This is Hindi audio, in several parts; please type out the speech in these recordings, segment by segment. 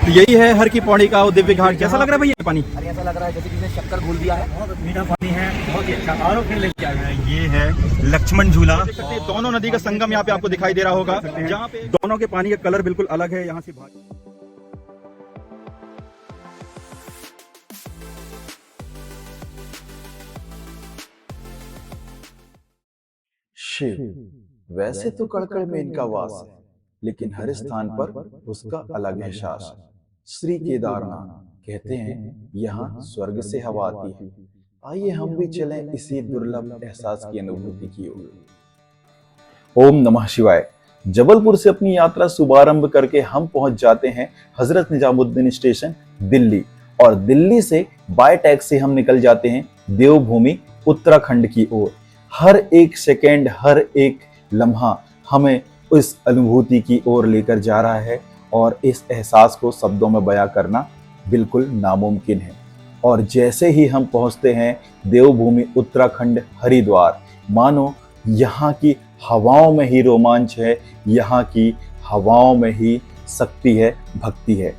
तो यही है हर की पौड़ी का दिव्य घाट। कैसा लग रहा है भैया पानी? अरे ऐसा लग रहा है जैसे किसी ने शक्कर घोल दिया है। बहुत मीठा पानी है, बहुत ही अच्छा। आरो फिर लेके आए हैं। ये है लक्ष्मण झूला। दोनों नदी का संगम यहाँ पे आपको दिखाई दे रहा होगा, जहाँ पे दोनों के पानी का कलर बिल्कुल अलग है। यहाँ से शिव वैसे तो कड़कड़ में इनका वास है, लेकिन हर स्थान पर उसका अलग एहसास है। श्री केदारनाथ कहते हैं यहाँ स्वर्ग से हवा आती है। आइए हम भी चलें इसी दुर्लभ एहसास की अनुभूति की ओर। ओम नमः शिवाय। जबलपुर से अपनी यात्रा शुभारंभ करके हम पहुंच जाते हैं हजरत निजामुद्दीन स्टेशन दिल्ली, और दिल्ली से बाय टैक्सी हम निकल जाते हैं देवभूमि उत्तराखंड की ओर। हर एक सेकेंड, हर एक लम्हा हमें उस अनुभूति की ओर लेकर जा रहा है, और इस एहसास को शब्दों में बयां करना बिल्कुल नामुमकिन है। और जैसे ही हम पहुंचते हैं देवभूमि उत्तराखंड हरिद्वार, मानो यहाँ की हवाओं में ही रोमांच है, यहाँ की हवाओं में ही शक्ति है, भक्ति है।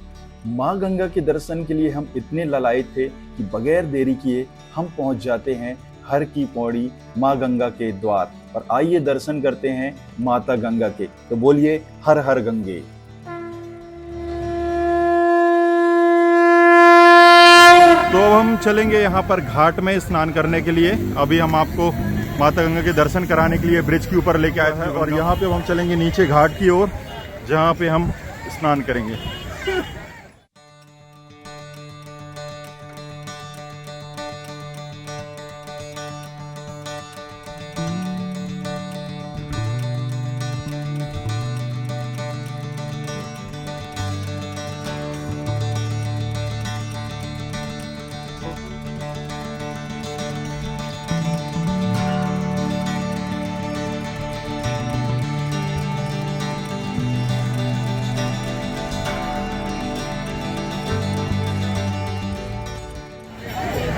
माँ गंगा के दर्शन के लिए हम इतने ललायत थे कि बगैर देरी किए हम पहुंच जाते हैं हर की पौड़ी माँ गंगा के द्वार। और आइए दर्शन करते हैं माता गंगा के। तो बोलिए हर हर गंगे। तो अब हम चलेंगे यहाँ पर घाट में स्नान करने के लिए। अभी हम आपको माता गंगा के दर्शन कराने के लिए ब्रिज के ऊपर लेके आए हैं, और यहाँ पे हम चलेंगे नीचे घाट की ओर, जहाँ पे हम स्नान करेंगे।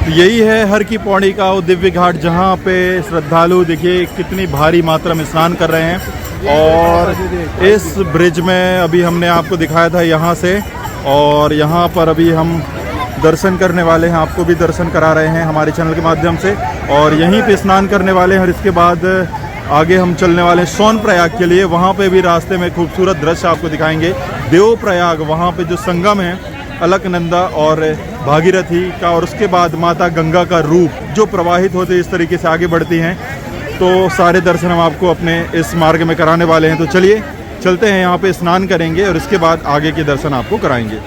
तो यही है हर की पौड़ी का वो दिव्य घाट, जहाँ पे श्रद्धालु देखिए कितनी भारी मात्रा में स्नान कर रहे हैं। और इस ब्रिज में अभी हमने आपको दिखाया था यहाँ से, और यहाँ पर अभी हम दर्शन करने वाले हैं, आपको भी दर्शन करा रहे हैं हमारे चैनल के माध्यम से। और यहीं पे स्नान करने वाले हैं, और इसके बाद आगे हम चलने वाले हैं सोनप्रयाग के लिए। वहाँ पे भी रास्ते में खूबसूरत दृश्य आपको दिखाएंगे। देवप्रयाग, वहाँ पे जो संगम है अलकनंदा और भागीरथी का, और उसके बाद माता गंगा का रूप जो प्रवाहित होते इस तरीके से आगे बढ़ती हैं। तो सारे दर्शन हम आपको अपने इस मार्ग में कराने वाले हैं। तो चलिए चलते हैं, यहाँ पे स्नान करेंगे और इसके बाद आगे के दर्शन आपको कराएंगे।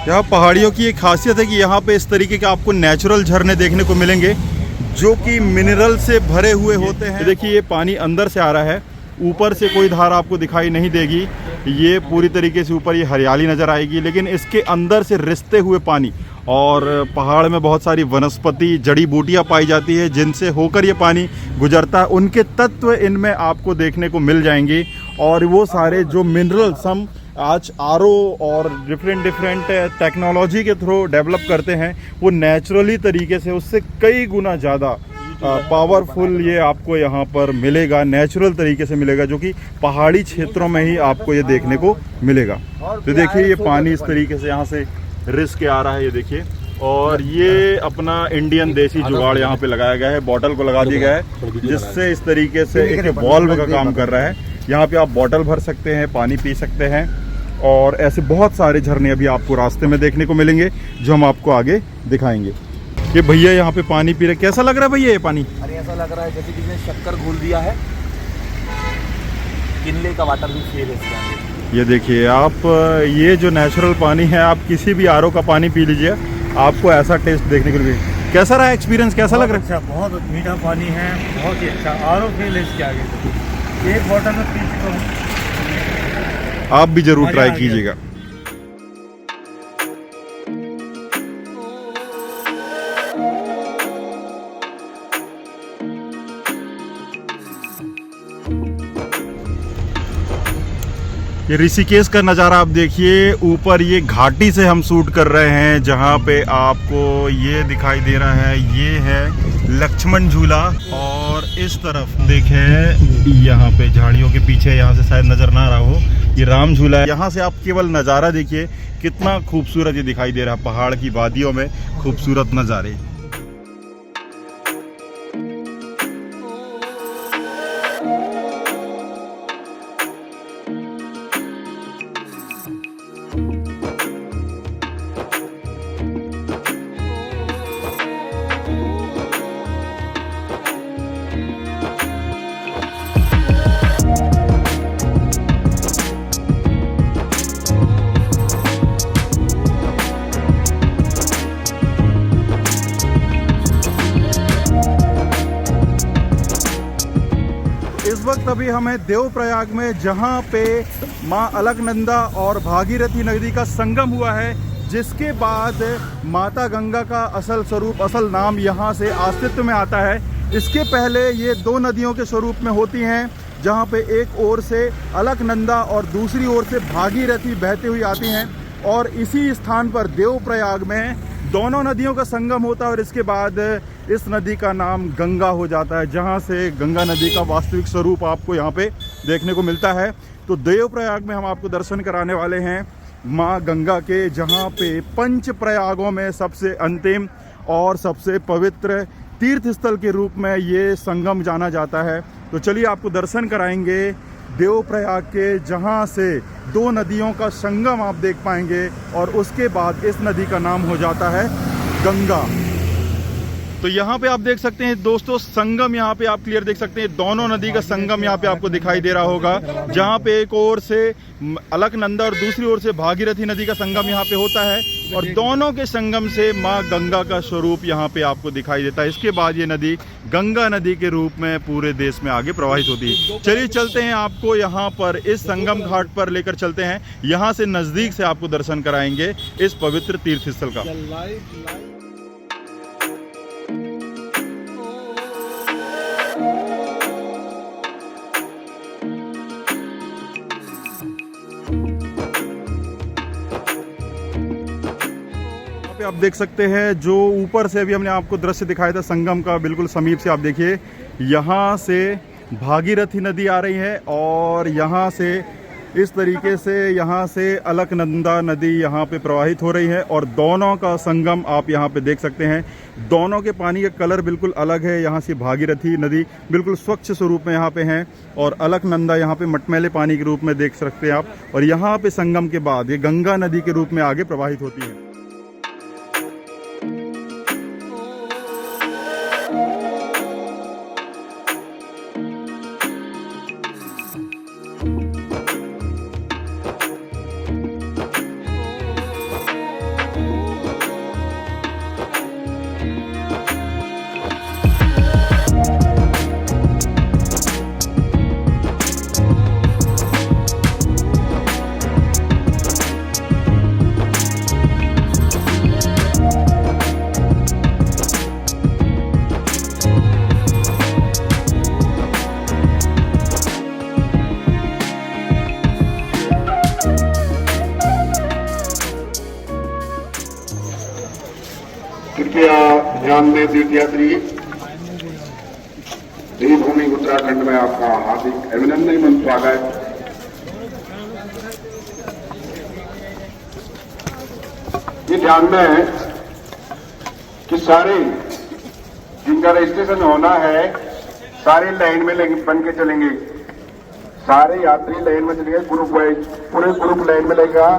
यहाँ पहाड़ियों की एक खासियत है कि यहाँ पे इस तरीके के आपको नेचुरल झरने देखने को मिलेंगे, जो कि मिनरल से भरे हुए होते हैं। देखिए ये पानी अंदर से आ रहा है, ऊपर से कोई धार आपको दिखाई नहीं देगी। ये पूरी तरीके से ऊपर ये हरियाली नज़र आएगी, लेकिन इसके अंदर से रिसते हुए पानी, और पहाड़ में बहुत सारी वनस्पति जड़ी बूटियाँ पाई जाती है जिनसे होकर ये पानी गुजरता है। उनके तत्व इनमें आपको देखने को मिल जाएंगे, और वो सारे जो मिनरल्स हम आज आरओ और डिफरेंट टेक्नोलॉजी के थ्रू डेवलप करते हैं, वो नेचुरली तरीके से उससे कई गुना ज़्यादा पावरफुल ये आपको यहाँ पर मिलेगा, नेचुरल तरीके से मिलेगा, जो कि पहाड़ी क्षेत्रों में ही आपको ये देखने को मिलेगा। तो देखिए ये पानी इस तरीके से यहाँ से रिस के आ रहा है, ये देखिए। और ये अपना इंडियन देसी जुगाड़ यहाँ पे लगाया गया है, बॉटल को लगा दिया गया है, जिससे इस तरीके से एक वॉल्व का काम कर रहा है। यहाँ पे आप बॉटल भर सकते हैं, पानी पी सकते हैं, और ऐसे बहुत सारे झरने अभी आपको रास्ते में देखने को मिलेंगे, जो हम आपको आगे दिखाएंगे। ये भैया यहाँ पे पानी पी रहे, कैसा लग रहा है भैया ये पानी? अरे ऐसा लग रहा है जैसे किसी ने शक्कर घोल दिया है। किनले का वाटर भी फेल है इसके अंदर। ये देखिए आप, ये जो नेचुरल पानी है, आप किसी भी आरओ का पानी पी लीजिए, आपको ऐसा टेस्ट देखने को मिलेगा। कैसा रहा एक्सपीरियंस, कैसा लग रहा अच्छा, बहुत मीठा पानी है, बहुत ही अच्छा। आरो फेल है इसके आगे, एक बॉटल में पी चुका हूँ। है? आप भी जरूर मजा ट्राई आ गया। कीजिएगा। ये ऋषिकेश का नज़ारा आप देखिए। ऊपर ये घाटी से हम शूट कर रहे हैं, जहाँ पे आपको ये दिखाई दे रहा है, ये है लक्ष्मण झूला। और इस तरफ देखें, यहाँ पे झाड़ियों के पीछे, यहाँ से शायद नज़र ना रहा हो, ये राम झूला है। यहाँ से आप केवल नज़ारा देखिए, कितना खूबसूरत ये दिखाई दे रहा है, पहाड़ की वादियों में खूबसूरत नज़ारे। इस वक्त अभी हमें देवप्रयाग में, जहाँ पे माँ अलकनंदा और भागीरथी नदी का संगम हुआ है, जिसके बाद माता गंगा का असल स्वरूप, असल नाम यहाँ से अस्तित्व में आता है। इसके पहले ये दो नदियों के स्वरूप में होती हैं, जहाँ पे एक ओर से अलकनंदा और दूसरी ओर से भागीरथी बहती हुई आती हैं। और इसी स्थान पर देवप्रयाग में दोनों नदियों का संगम होता है और इसके बाद इस नदी का नाम गंगा हो जाता है, जहाँ से गंगा नदी का वास्तविक स्वरूप आपको यहाँ पे देखने को मिलता है। तो देवप्रयाग में हम आपको दर्शन कराने वाले हैं माँ गंगा के, जहाँ पे पंच प्रयागों में सबसे अंतिम और सबसे पवित्र तीर्थ स्थल के रूप में ये संगम जाना जाता है। तो चलिए आपको दर्शन कराएंगे देवप्रयाग के, जहाँ से दो नदियों का संगम आप देख पाएंगे और उसके बाद इस नदी का नाम हो जाता है गंगा। तो यहाँ पे आप देख सकते हैं दोस्तों, संगम यहाँ पे आप क्लियर देख सकते हैं, दोनों नदी का संगम यहाँ पे आपको दिखाई दे रहा होगा, जहाँ पे एक ओर से अलकनंदा और दूसरी ओर से भागीरथी नदी का संगम यहाँ पे होता है और दोनों के संगम से माँ गंगा का स्वरूप यहाँ पे आपको दिखाई देता है। इसके बाद ये नदी गंगा नदी के रूप में पूरे देश में आगे प्रवाहित होती है। चलिए चलते हैं, आपको यहाँ पर इस संगम घाट पर लेकर चलते हैं, यहाँ से नज़दीक से आपको दर्शन कराएंगे इस पवित्र तीर्थ स्थल का। आप देख सकते हैं, जो ऊपर से अभी हमने आपको दृश्य दिखाया था संगम का, बिल्कुल समीप से आप देखिए, यहाँ से भागीरथी नदी आ रही है और यहाँ से इस तरीके से यहाँ से अलकनंदा नदी यहाँ पे प्रवाहित हो रही है और दोनों का संगम आप यहाँ पे देख सकते हैं। दोनों के पानी का कलर बिल्कुल अलग है। यहाँ से भागीरथी नदी बिल्कुल स्वच्छ स्वरूप में यहाँ पे है और अलकनंदा यहाँ पे मटमैले पानी के रूप में देख सकते हैं आप। और यहाँ पे संगम के बाद ये गंगा नदी के रूप में आगे प्रवाहित होती है। कृपया ध्यान दें तीर्थयात्री, देवभूमि उत्तराखंड में आपका हार्दिक अभिनंदन एवं स्वागत। ये ध्यान में है कि सारे जिनका रजिस्ट्रेशन होना है सारे लाइन में बन के चलेंगे, सारे यात्री लाइन में चलेंगे, ग्रुप वाइज पूरे ग्रुप लाइन में लगेगा,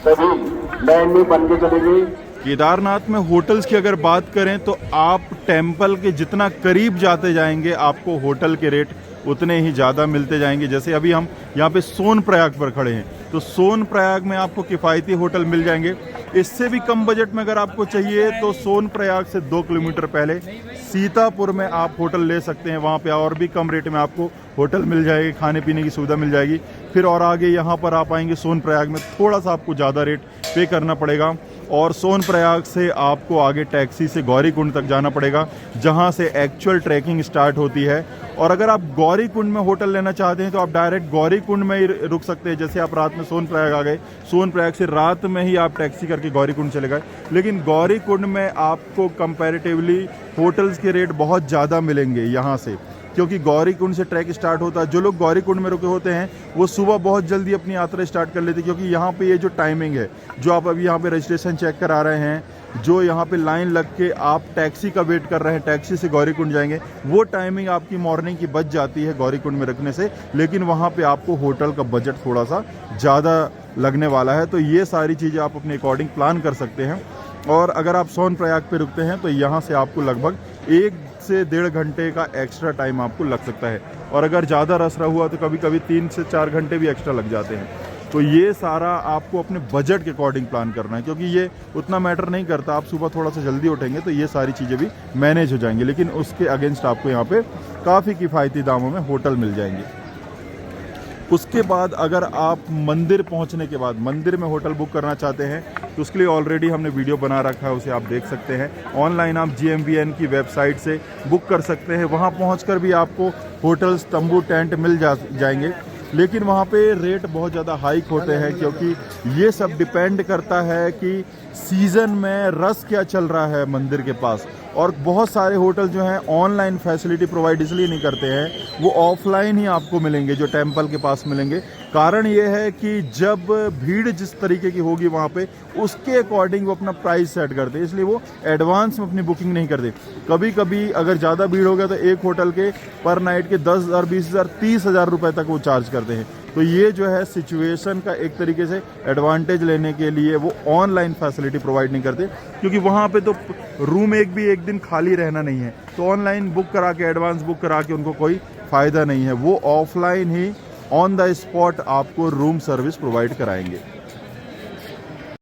सभी लाइन में बन के चलेंगे। केदारनाथ में होटल्स की अगर बात करें तो आप टेंपल के जितना करीब जाते जाएंगे आपको होटल के रेट उतने ही ज़्यादा मिलते जाएंगे। जैसे अभी हम यहाँ पे सोनप्रयाग पर खड़े हैं तो सोनप्रयाग में आपको किफ़ायती होटल मिल जाएंगे इससे भी कम बजट में अगर आपको चाहिए तो सोनप्रयाग से 2 किलोमीटर पहले सीतापुर में आप होटल ले सकते हैं। वहाँ पे और भी कम रेट में आपको होटल मिल जाएगी, खाने पीने की सुविधा मिल जाएगी। फिर और आगे यहाँ पर आप आएंगे सोनप्रयाग में, थोड़ा सा आपको ज़्यादा रेट पे करना पड़ेगा और सोनप्रयाग से आपको आगे टैक्सी से गौरीकुंड तक जाना पड़ेगा, जहाँ से एक्चुअल ट्रैकिंग स्टार्ट होती है। और अगर आप गौरीकुंड में होटल लेना चाहते हैं तो आप डायरेक्ट गौरीकुंड में ही रुक सकते हैं। जैसे आप रात में सोनप्रयाग आ गए, सोनप्रयाग से रात में ही आप टैक्सी करके गौरीकुंड चले गए। लेकिन गौरीकुंड में आपको कंपैरेटिवली होटल्स के रेट बहुत ज़्यादा मिलेंगे यहाँ से, क्योंकि गौरीकुंड से ट्रैक स्टार्ट होता है। जो लोग गौरीकुंड में रुके होते हैं वो सुबह बहुत जल्दी अपनी यात्रा स्टार्ट कर लेते हैं, क्योंकि यहाँ पे ये जो टाइमिंग है, जो आप अभी यहाँ पे रजिस्ट्रेशन चेक करा रहे हैं, जो यहाँ पे लाइन लग के आप टैक्सी का वेट कर रहे हैं, टैक्सी से गौरीकुंड जाएंगे, वो टाइमिंग आपकी मॉर्निंग की बच जाती है गौरीकुंड में रखने से। लेकिन वहाँ पे आपको होटल का बजट थोड़ा सा ज़्यादा लगने वाला है। तो ये सारी चीज़ें आप अपने अकॉर्डिंग प्लान कर सकते हैं। और अगर आप सोनप्रयाग पे रुकते हैं तो यहाँ से आपको लगभग 1 से 1.5 घंटे का एक्स्ट्रा टाइम आपको लग सकता है। और अगर ज़्यादा रस रहा हुआ तो कभी कभी 3 से 4 घंटे भी एक्स्ट्रा लग जाते हैं। तो ये सारा आपको अपने बजट के अकॉर्डिंग प्लान करना है, क्योंकि ये उतना मैटर नहीं करता। आप सुबह थोड़ा सा जल्दी उठेंगे तो ये सारी चीज़ें भी मैनेज हो जाएंगी, लेकिन उसके अगेंस्ट आपको यहाँ पे काफ़ी किफ़ायती दामों में होटल मिल जाएंगे। उसके बाद अगर आप मंदिर पहुंचने के बाद मंदिर में होटल बुक करना चाहते हैं तो उसके लिए ऑलरेडी हमने वीडियो बना रखा है, उसे आप देख सकते हैं। ऑनलाइन आप GMVN की वेबसाइट से बुक कर सकते हैं। वहां पहुंचकर भी आपको होटल्स, तंबू, टेंट मिल जाएंगे, लेकिन वहाँ पे रेट बहुत ज़्यादा हाइक होते हैं, क्योंकि ये सब डिपेंड करता है कि सीज़न में रश क्या चल रहा है मंदिर के पास। और बहुत सारे होटल जो हैं ऑनलाइन फैसिलिटी प्रोवाइड इसलिए नहीं करते हैं, वो ऑफलाइन ही आपको मिलेंगे, जो टेंपल के पास मिलेंगे। कारण ये है कि जब भीड़ जिस तरीके की होगी वहाँ पे, उसके अकॉर्डिंग वो अपना प्राइस सेट करते हैं, इसलिए वो एडवांस में अपनी बुकिंग नहीं करते। कभी कभी अगर ज़्यादा भीड़ हो गया तो एक होटल के पर नाइट के 10,000, 20,000, 30,000 रुपये तक वो चार्ज करते हैं। तो ये जो है सिचुएशन का एक तरीके से एडवांटेज लेने के लिए वो ऑनलाइन फैसिलिटी प्रोवाइड नहीं करते, क्योंकि वहाँ पे तो रूम एक दिन खाली रहना नहीं है। तो ऑनलाइन बुक करा के, एडवांस बुक करा के उनको कोई फ़ायदा नहीं है। वो offline he on the spot आपको रूम सर्विस प्रोवाइड कराएंगे।